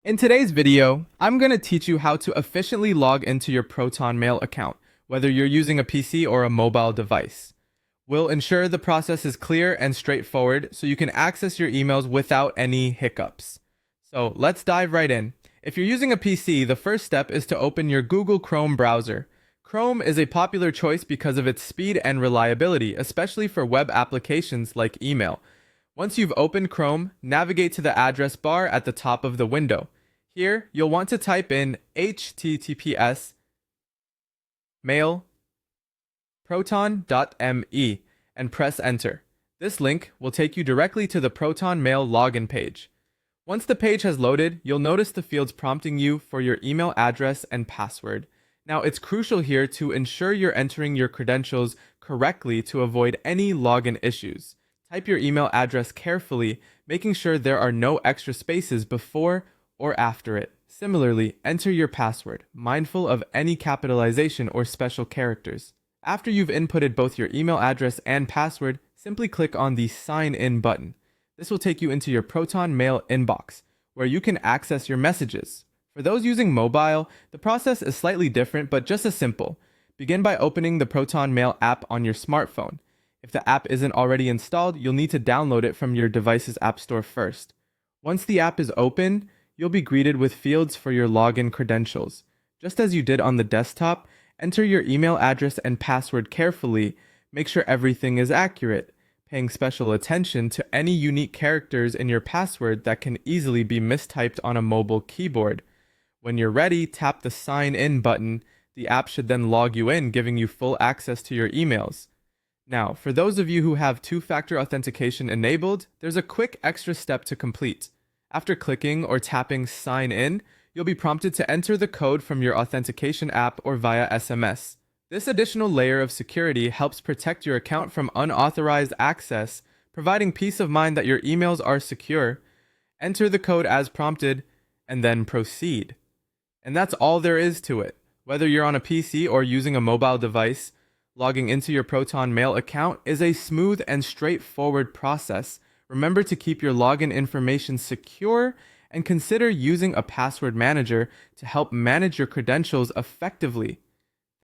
In today's video, I'm going to teach you how to efficiently log into your Proton Mail account, whether you're using a PC or a mobile device. We'll ensure the process is clear and straightforward so you can access your emails without any hiccups. So let's dive right in. If you're using a PC, the first step is to open your Google Chrome browser. Chrome is a popular choice because of its speed and reliability, especially for web applications like email. Once you've opened Chrome, navigate to the address bar at the top of the window. Here, you'll want to type in https mail proton.me and press enter. This link will take you directly to the Proton Mail login page. Once the page has loaded, you'll notice the fields prompting you for your email address and password. Now, it's crucial here to ensure you're entering your credentials correctly to avoid any login issues. Type your email address carefully, making sure there are no extra spaces before or after it. Similarly, enter your password, mindful of any capitalization or special characters. After you've inputted both your email address and password, simply click on the Sign In button. This will take you into your Proton Mail inbox, where you can access your messages. For those using mobile, the process is slightly different but just as simple. Begin by opening the Proton Mail app on your smartphone. If the app isn't already installed, you'll need to download it from your device's app store first. Once the app is open, you'll be greeted with fields for your login credentials. Just as you did on the desktop, enter your email address and password carefully. Make sure everything is accurate, paying special attention to any unique characters in your password that can easily be mistyped on a mobile keyboard. When you're ready, tap the Sign In button. The app should then log you in, giving you full access to your emails. Now, for those of you who have two-factor authentication enabled, there's a quick extra step to complete. After clicking or tapping Sign In, you'll be prompted to enter the code from your authentication app or via SMS. This additional layer of security helps protect your account from unauthorized access, providing peace of mind that your emails are secure. Enter the code as prompted, and then proceed. And that's all there is to it. Whether you're on a PC or using a mobile device, logging into your Proton Mail account is a smooth and straightforward process. Remember to keep your login information secure and consider using a password manager to help manage your credentials effectively.